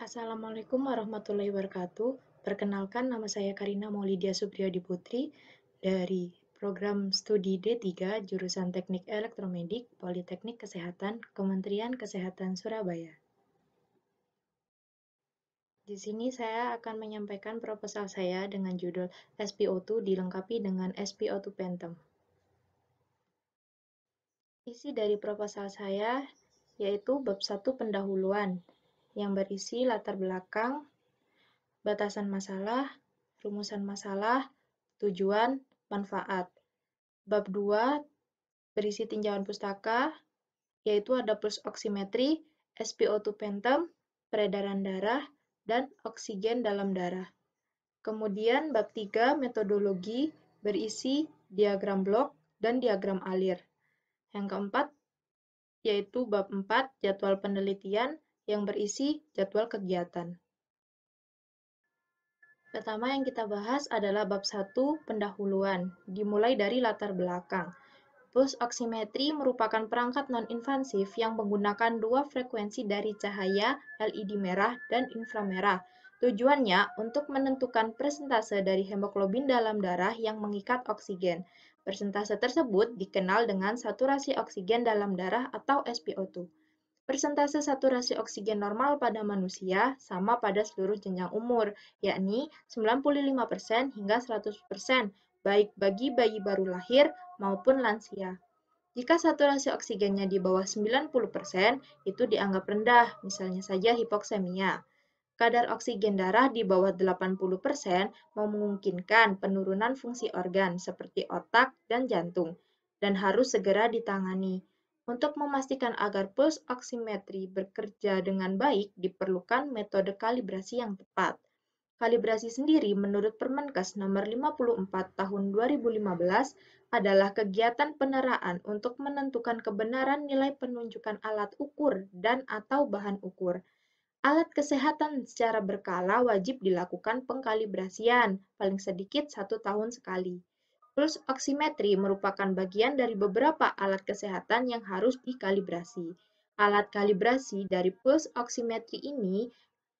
Assalamualaikum warahmatullahi wabarakatuh. Perkenalkan, nama saya Karina Maulidia Supriyadi Putri dari Program Studi D3 Jurusan Teknik Elektromedik Politeknik Kesehatan Kementerian Kesehatan Surabaya. Di sini saya akan menyampaikan proposal saya dengan judul SpO2 dilengkapi dengan SpO2 Phantom. Isi dari proposal saya yaitu bab 1 pendahuluan yang berisi latar belakang, batasan masalah, rumusan masalah, tujuan, manfaat. Bab 2 berisi tinjauan pustaka, yaitu ada pulse oximetry, SpO2 Phantom, peredaran darah, dan oksigen dalam darah. Kemudian bab 3 metodologi berisi diagram blok dan diagram alir. Yang keempat yaitu bab 4 jadwal penelitian yang berisi jadwal kegiatan. Pertama yang kita bahas adalah bab 1 pendahuluan, dimulai dari latar belakang. Pulse oximetry merupakan perangkat non-invasif yang menggunakan dua frekuensi dari cahaya LED merah dan inframerah. Tujuannya untuk menentukan persentase dari hemoglobin dalam darah yang mengikat oksigen. Persentase tersebut dikenal dengan saturasi oksigen dalam darah atau SpO2. Persentase saturasi oksigen normal pada manusia sama pada seluruh jenjang umur, yakni 95% hingga 100%, baik bagi bayi baru lahir maupun lansia. Jika saturasi oksigennya di bawah 90%, itu dianggap rendah, misalnya saja hipoksemia. Kadar oksigen darah di bawah 80% memungkinkan penurunan fungsi organ seperti otak dan jantung, dan harus segera ditangani. Untuk memastikan agar pulse oximetry bekerja dengan baik, diperlukan metode kalibrasi yang tepat. Kalibrasi sendiri menurut Permenkes nomor 54 tahun 2015 adalah kegiatan peneraan untuk menentukan kebenaran nilai penunjukan alat ukur dan atau bahan ukur. Alat kesehatan secara berkala wajib dilakukan pengkalibrasian, paling sedikit 1 tahun sekali. Pulse oximetry merupakan bagian dari beberapa alat kesehatan yang harus dikalibrasi. Alat kalibrasi dari pulse oximetry ini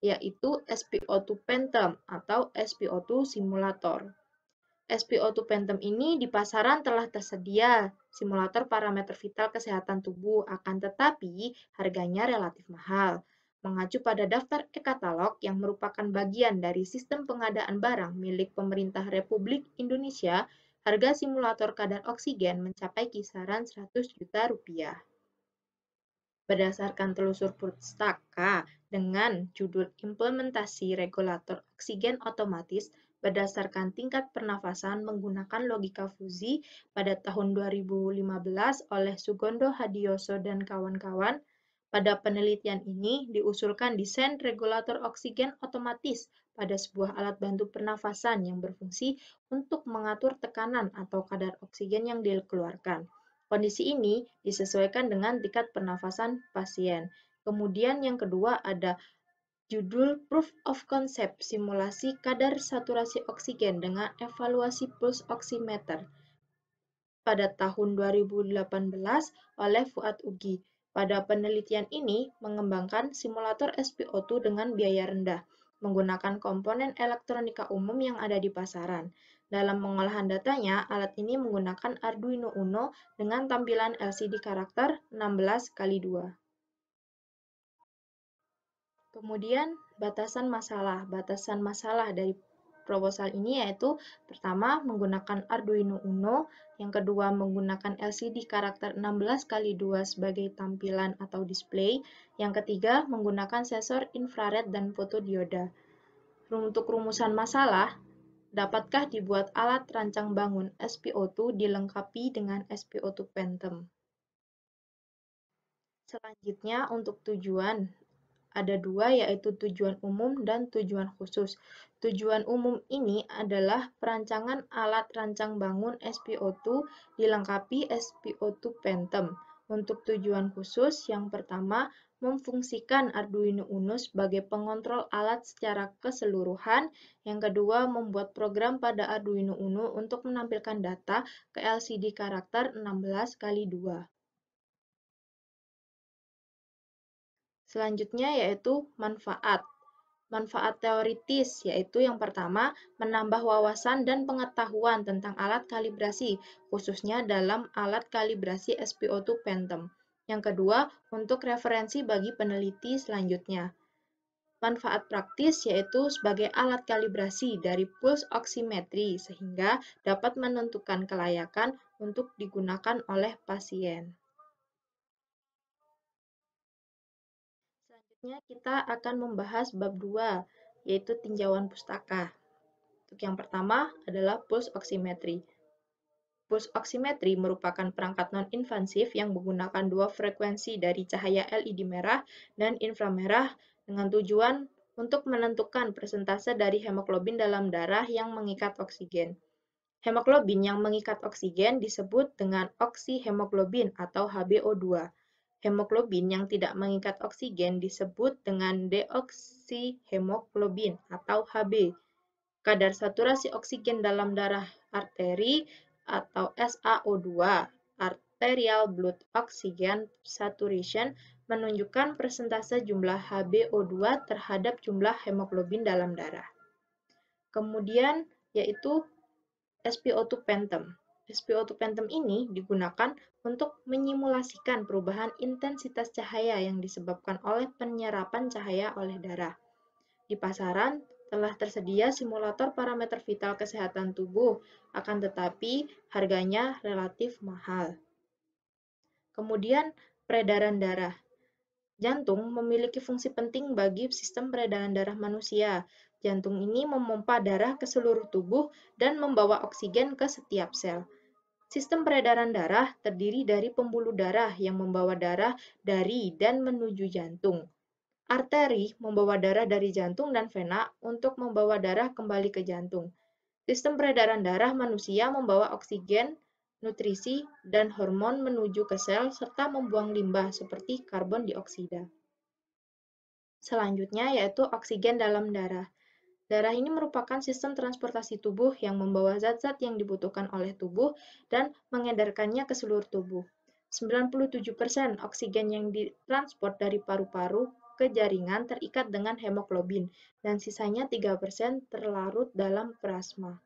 yaitu SpO2 Phantom atau SpO2 simulator. SpO2 Phantom ini di pasaran telah tersedia simulator parameter vital kesehatan tubuh, akan tetapi harganya relatif mahal. Mengacu pada daftar e-katalog yang merupakan bagian dari sistem pengadaan barang milik pemerintah Republik Indonesia, harga simulator kadar oksigen mencapai kisaran 100 juta rupiah. Berdasarkan telusur pustaka dengan judul Implementasi Regulator Oksigen Otomatis berdasarkan tingkat pernafasan menggunakan logika fusi pada tahun 2015 oleh Sugondo Hadioso dan kawan-kawan. Pada penelitian ini diusulkan desain regulator oksigen otomatis pada sebuah alat bantu pernafasan yang berfungsi untuk mengatur tekanan atau kadar oksigen yang dikeluarkan. Kondisi ini disesuaikan dengan tingkat pernafasan pasien. Kemudian yang kedua ada judul Proof of Concept Simulasi Kadar Saturasi Oksigen dengan Evaluasi Pulse Oximeter pada tahun 2018 oleh Fuad Ugi. Pada penelitian ini mengembangkan simulator SpO2 dengan biaya rendah, menggunakan komponen elektronika umum yang ada di pasaran. Dalam pengolahan datanya, alat ini menggunakan Arduino Uno dengan tampilan LCD karakter 16x2. Kemudian, batasan masalah. Batasan masalah dari proposal ini yaitu pertama menggunakan Arduino Uno, yang kedua menggunakan LCD karakter 16x2 sebagai tampilan atau display, yang ketiga menggunakan sensor infrared dan fotodioda. Untuk rumusan masalah, dapatkah dibuat alat rancang bangun SpO2 dilengkapi dengan SpO2 Phantom? Selanjutnya untuk tujuan, ada dua yaitu tujuan umum dan tujuan khusus. Tujuan umum ini adalah perancangan alat rancang bangun SpO2 dilengkapi SpO2 Phantom. Untuk tujuan khusus, yang pertama, memfungsikan Arduino Uno sebagai pengontrol alat secara keseluruhan. Yang kedua, membuat program pada Arduino Uno untuk menampilkan data ke LCD karakter 16x2. Selanjutnya yaitu manfaat. Manfaat teoritis yaitu yang pertama, menambah wawasan dan pengetahuan tentang alat kalibrasi, khususnya dalam alat kalibrasi SpO2 Phantom. Yang kedua, untuk referensi bagi peneliti selanjutnya. Manfaat praktis yaitu sebagai alat kalibrasi dari pulse oximetry sehingga dapat menentukan kelayakan untuk digunakan oleh pasien. Selanjutnya kita akan membahas bab 2, yaitu tinjauan pustaka. Untuk yang pertama adalah pulse oximetry. Pulse oximetry merupakan perangkat non-invasif yang menggunakan dua frekuensi dari cahaya LED merah dan inframerah dengan tujuan untuk menentukan persentase dari hemoglobin dalam darah yang mengikat oksigen. Hemoglobin yang mengikat oksigen disebut dengan oksihemoglobin atau HbO2. Hemoglobin yang tidak mengikat oksigen disebut dengan deoksihemoglobin atau Hb. Kadar saturasi oksigen dalam darah arteri atau SaO2, arterial blood oxygen saturation, menunjukkan persentase jumlah HbO2 terhadap jumlah hemoglobin dalam darah. Kemudian yaitu SpO2 Phantom. SpO2 Phantom ini digunakan untuk menyimulasikan perubahan intensitas cahaya yang disebabkan oleh penyerapan cahaya oleh darah. Di pasaran telah tersedia simulator parameter vital kesehatan tubuh, akan tetapi harganya relatif mahal. Kemudian, peredaran darah. Jantung memiliki fungsi penting bagi sistem peredaran darah manusia. Jantung ini memompa darah ke seluruh tubuh dan membawa oksigen ke setiap sel. Sistem peredaran darah terdiri dari pembuluh darah yang membawa darah dari dan menuju jantung. Arteri membawa darah dari jantung dan vena untuk membawa darah kembali ke jantung. Sistem peredaran darah manusia membawa oksigen, nutrisi, dan hormon menuju ke sel serta membuang limbah seperti karbon dioksida. Selanjutnya yaitu oksigen dalam darah. Darah ini merupakan sistem transportasi tubuh yang membawa zat-zat yang dibutuhkan oleh tubuh dan mengedarkannya ke seluruh tubuh. 97% oksigen yang ditransport dari paru-paru ke jaringan terikat dengan hemoglobin, dan sisanya 3% terlarut dalam plasma.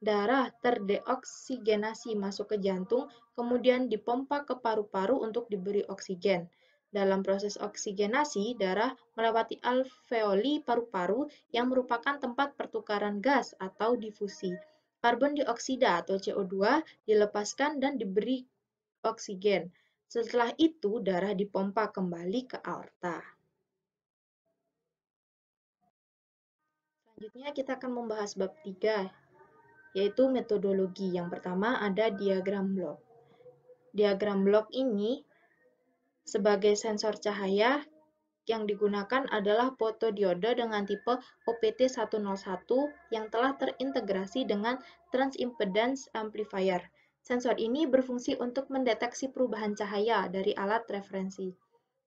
Darah terdeoksigenasi masuk ke jantung, kemudian dipompa ke paru-paru untuk diberi oksigen. Dalam proses oksigenasi, darah melewati alveoli paru-paru yang merupakan tempat pertukaran gas atau difusi. Karbon dioksida atau CO2 dilepaskan dan diberi oksigen. Setelah itu, darah dipompa kembali ke aorta. Selanjutnya kita akan membahas bab 3, yaitu metodologi. Yang pertama ada diagram blok. Diagram blok ini sebagai sensor cahaya yang digunakan adalah fotodiode dengan tipe OPT101 yang telah terintegrasi dengan transimpedance amplifier. Sensor ini berfungsi untuk mendeteksi perubahan cahaya dari alat referensi.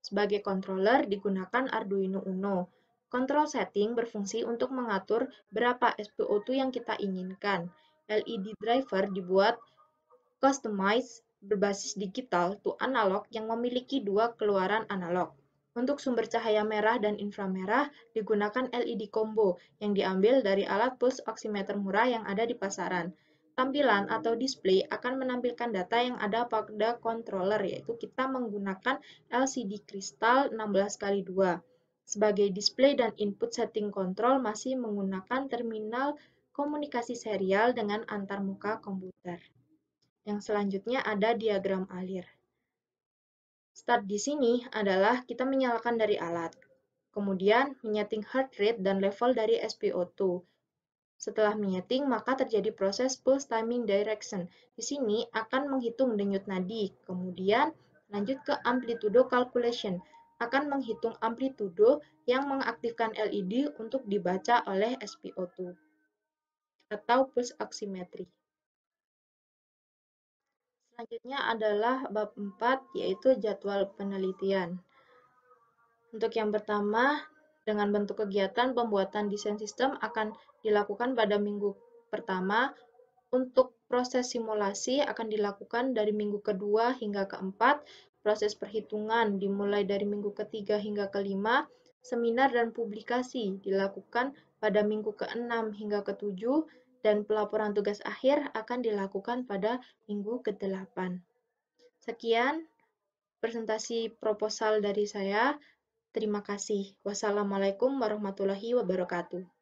Sebagai controller digunakan Arduino Uno. Control setting berfungsi untuk mengatur berapa SpO2 yang kita inginkan. LED driver dibuat customized berbasis digital to analog yang memiliki dua keluaran analog. Untuk sumber cahaya merah dan inframerah digunakan LED combo yang diambil dari alat pulse oximeter murah yang ada di pasaran. Tampilan atau display akan menampilkan data yang ada pada controller, yaitu kita menggunakan LCD kristal 16x2. Sebagai display dan input setting control masih menggunakan terminal komunikasi serial dengan antarmuka komputer. Yang selanjutnya ada diagram alir. Start di sini adalah kita menyalakan dari alat, kemudian menyeting heart rate dan level dari SpO2. Setelah menyeting, maka terjadi proses pulse timing direction. Di sini akan menghitung denyut nadi, kemudian lanjut ke amplitudo calculation, akan menghitung amplitudo yang mengaktifkan LED untuk dibaca oleh SpO2 atau pulse oximetry. Selanjutnya adalah bab 4, yaitu jadwal penelitian. Untuk yang pertama, dengan bentuk kegiatan pembuatan desain sistem akan dilakukan pada minggu pertama. Untuk proses simulasi akan dilakukan dari minggu kedua hingga keempat. Proses perhitungan dimulai dari minggu ketiga hingga kelima. Seminar dan publikasi dilakukan pada minggu ke-6 hingga ke-7 dan pelaporan tugas akhir akan dilakukan pada minggu ke-8. Sekian presentasi proposal dari saya. Terima kasih. Wassalamualaikum warahmatullahi wabarakatuh.